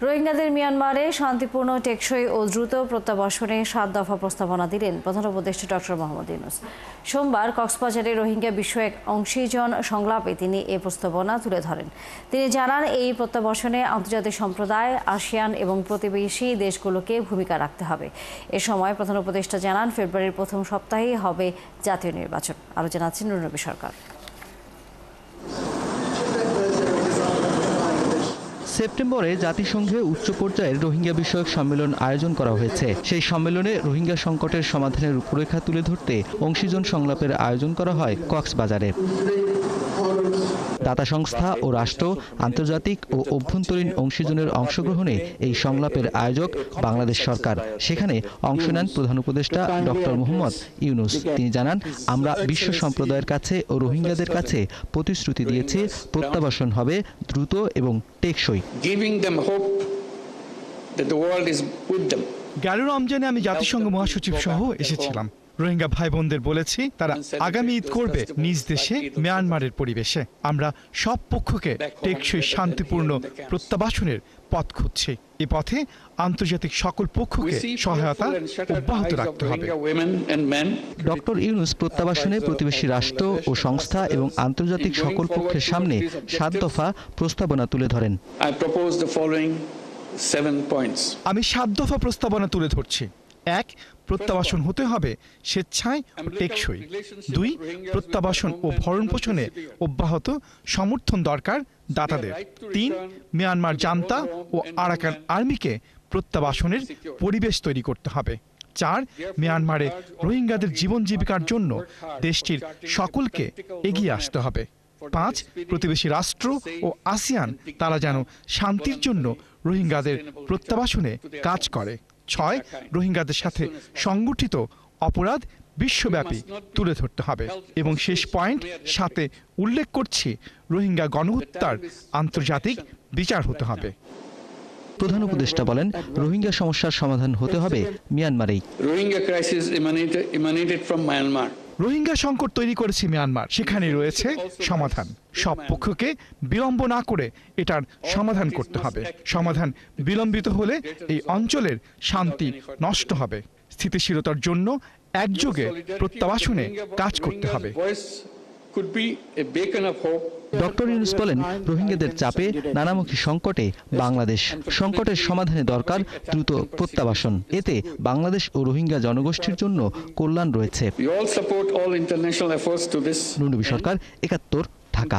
রোহিঙ্গাদের মিয়ানমারে শান্তিপূর্ণ, টেকসই ও দ্রুত প্রত্যাবাসনে 7 দফা প্রস্তাবনা দিলেন প্রধান উপদেষ্টা ডক্টর মোহাম্মদ ইউনূস। সোমবার কক্সবাজারে রোহিঙ্গা বিষয়ক অংশীজন সংলাপে তিনি এই প্রস্তাবনা তুলে ধরেন। তিনি জানান, এই প্রত্যাবাসনে আন্তর্জাতিক সম্প্রদায়, আসিয়ান এবং প্রতিবেশী দেশগুলোকে ভূমিকা রাখতে হবে। এ সময় প্রধান উপদেষ্টা জানান, ফেব্রুয়ারির প্রথম সপ্তাহেই হবে জাতীয় নির্বাচন। আরও জানাচ্ছেন নুরনবী সরকার। সেপ্টেম্বরে জাতিসংঘে উচ্চ পর্যায়ের রোহিঙ্গা বিষয়ক সম্মেলন আয়োজন করা হয়েছে। সেই সম্মেলনে রোহিঙ্গা সংকটের সমাধানের রূপরেখা তুলে ধরতে অংশীজন সংলাপের আয়োজন করা হয় কক্সবাজারে। দাতা সংস্থা ও রাষ্ট্র, আন্তর্জাতিক ও অভ্যন্তরীণ অংশীজনের অংশগ্রহণে এই সংলাপের আয়োজক বাংলাদেশ সরকার। সেখানে অংশ নেন প্রধান উপদেষ্টা ডক্টর মোহাম্মদ ইউনূস। তিনি জানান, আমরা বিশ্ব সম্প্রদায়ের কাছে ও রোহিঙ্গাদের কাছে প্রতিশ্রুতি দিয়েছি, প্রত্যাবাসন হবে দ্রুত এবং টেকসই। 11 রমজানে আমি জাতিসংঘ মহাসচিব সহ এসেছিলাম। রোহিঙ্গা ভাই বোনদের বলেছি, তারা আগামী ঈদ করবে নিজ দেশে মিয়ানমারের পরিবেশে। আমরা সব পক্ষকে টেকসই, শান্তিপূর্ণ প্রত্যাবাসনের পথ খুঁজছি। এ পথে আন্তর্জাতিক সকল পক্ষকে সহায়তা অব্যাহত রাখতে হবে। ডক্টর ইউনূস প্রত্যাবাসনে প্রতিবেশী রাষ্ট্র ও সংস্থা এবং আন্তর্জাতিক সকল পক্ষের সামনে 7 দফা প্রস্তাবনা তুলে ধরেন। আমি 7 দফা প্রস্তাবনা তুলে ধরছি। 1. প্রত্যাবাসন হতে হবে স্বেচ্ছায় ও টেকসই। 2. প্রত্যাবাসন ও ভরণ পোষণে অব্যাহত সমর্থন দরকার দাতাদের। 3. মিয়ানমার জান্তা ও আরাকান আর্মিকে প্রত্যাবাসনের পরিবেশ তৈরি করতে হবে। 4. মিয়ানমারে রোহিঙ্গাদের জীবন জীবিকার জন্য দেশটির সকলকে এগিয়ে আসতে হবে। 5. প্রতিবেশী রাষ্ট্র ও আসিয়ান তারা যেন শান্তির জন্য রোহিঙ্গাদের প্রত্যাবাসনে কাজ করে। 6. রোহিঙ্গাদের সাথে সংগঠিত অপরাধ বিশ্বব্যাপী তুলে ধরতে হবে। এবং শেষ পয়েন্ট 7 উল্লেখ করছি, রোহিঙ্গা গণহত্যার আন্তর্জাতিক বিচার হতে হবে। প্রধান উপদেষ্টা বলেন, রোহিঙ্গা সমস্যার সমাধান হতে হবে মিয়ানমারেই। রোহিঙ্গা সংকট তৈরি করেছে মিয়ানমার, সেখানে রয়েছে সমাধান। সব পক্ষকে বিলম্ব না করে এটার সমাধান করতে হবে। সমাধান বিলম্বিত হলে এই অঞ্চলের শান্তি নষ্ট হবে। স্থিতিশীলতার জন্য একযোগে প্রত্যাবাসনে কাজ করতে হবে। ডক্টর ইউনূস বলেন, রোহিঙ্গাদের চাপে নানামুখী সংকটে বাংলাদেশ সংকটের সমাধানে দরকার দ্রুত প্রত্যাবাসন। এতে বাংলাদেশ ও রোহিঙ্গা জনগোষ্ঠীর জন্য কল্যাণ রয়েছে। নুরনবী সরকার, 71, ঢাকা।